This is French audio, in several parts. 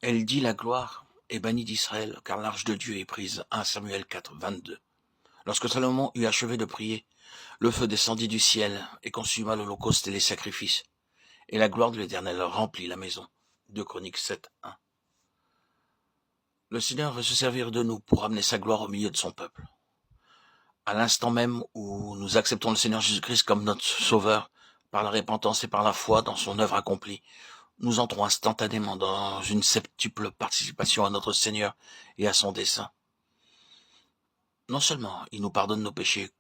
Elle dit la gloire est bannie d'Israël, car l'arche de Dieu est prise. 1 Samuel 4, 22. Lorsque Salomon eut achevé de prier, le feu descendit du ciel et consuma l'holocauste et les sacrifices. Et la gloire de l'Éternel remplit la maison. 2 Chroniques 7, 1. Le Seigneur veut se servir de nous pour amener sa gloire au milieu de son peuple. À l'instant même où nous acceptons le Seigneur Jésus-Christ comme notre Sauveur, par la repentance et par la foi dans son œuvre accomplie, nous entrons instantanément dans une septuple participation à notre Seigneur et à son dessein. Non seulement il nous pardonne nos péchés,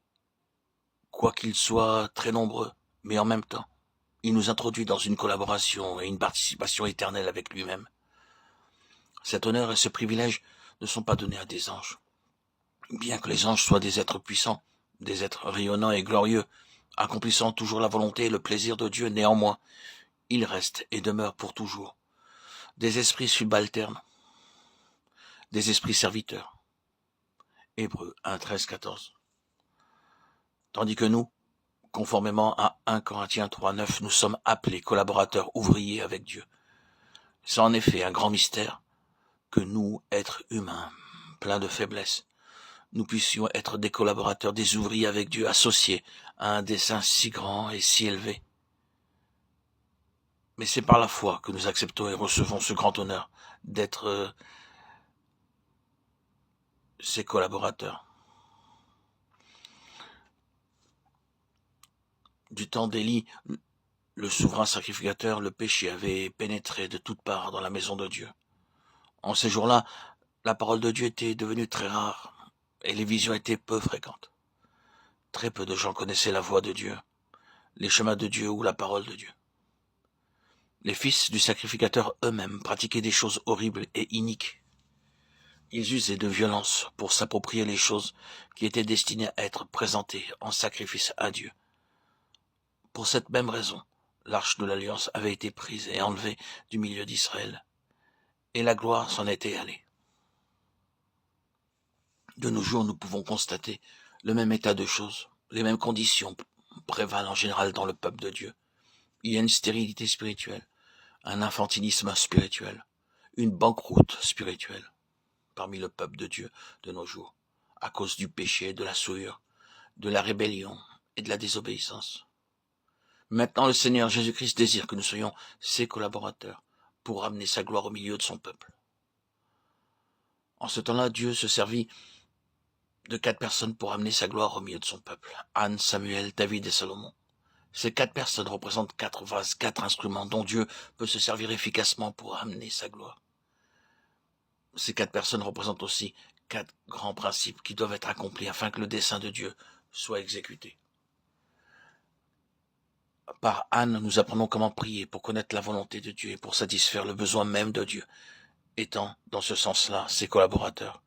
quoiqu'ils soient très nombreux, mais en même temps, il nous introduit dans une collaboration et une participation éternelle avec lui-même. Cet honneur et ce privilège ne sont pas donnés à des anges. Bien que les anges soient des êtres puissants, des êtres rayonnants et glorieux, accomplissant toujours la volonté et le plaisir de Dieu, néanmoins, ils restent et demeurent pour toujours des esprits subalternes, des esprits serviteurs. Hébreux 1, 13, 14. Tandis que nous, conformément à 1 Corinthiens 3, 9, nous sommes appelés collaborateurs ouvriers avec Dieu. C'est en effet un grand mystère que nous, êtres humains, pleins de faiblesses, nous puissions être des collaborateurs, des ouvriers avec Dieu, associés à un dessein si grand et si élevé. Mais c'est par la foi que nous acceptons et recevons ce grand honneur d'être ses collaborateurs. Du temps d'Élie, le souverain sacrificateur, le péché avait pénétré de toutes parts dans la maison de Dieu. En ces jours-là, la parole de Dieu était devenue très rare et les visions étaient peu fréquentes. Très peu de gens connaissaient la voix de Dieu, les chemins de Dieu ou la parole de Dieu. Les fils du sacrificateur eux-mêmes pratiquaient des choses horribles et iniques. Ils usaient de violence pour s'approprier les choses qui étaient destinées à être présentées en sacrifice à Dieu. Pour cette même raison, l'arche de l'Alliance avait été prise et enlevée du milieu d'Israël, et la gloire s'en était allée. De nos jours, nous pouvons constater le même état de choses, les mêmes conditions prévalent en général dans le peuple de Dieu. Il y a une stérilité spirituelle, un infantilisme spirituel, une banqueroute spirituelle parmi le peuple de Dieu de nos jours, à cause du péché, de la souillure, de la rébellion et de la désobéissance. Maintenant, le Seigneur Jésus-Christ désire que nous soyons ses collaborateurs pour amener sa gloire au milieu de son peuple. En ce temps-là, Dieu se servit de 4 personnes pour amener sa gloire au milieu de son peuple. Anne, Samuel, David et Salomon. Ces 4 personnes représentent 4 vases, 4 instruments dont Dieu peut se servir efficacement pour amener sa gloire. Ces 4 personnes représentent aussi 4 grands principes qui doivent être accomplis afin que le dessein de Dieu soit exécuté. Par Anne, nous apprenons comment prier pour connaître la volonté de Dieu et pour satisfaire le besoin même de Dieu, étant, dans ce sens-là, ses collaborateurs.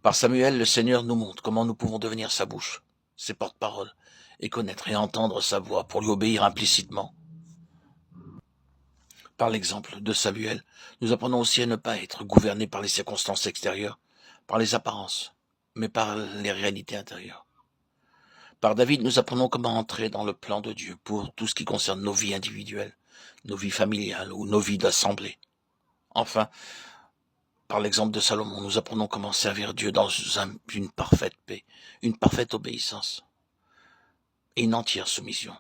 Par Samuel, le Seigneur nous montre comment nous pouvons devenir sa bouche, ses porte-paroles, et connaître et entendre sa voix pour lui obéir implicitement. Par l'exemple de Samuel, nous apprenons aussi à ne pas être gouvernés par les circonstances extérieures, par les apparences, mais par les réalités intérieures. Par David, nous apprenons comment entrer dans le plan de Dieu pour tout ce qui concerne nos vies individuelles, nos vies familiales ou nos vies d'assemblée. Enfin, par l'exemple de Salomon, nous apprenons comment servir Dieu dans une parfaite paix, une parfaite obéissance et une entière soumission.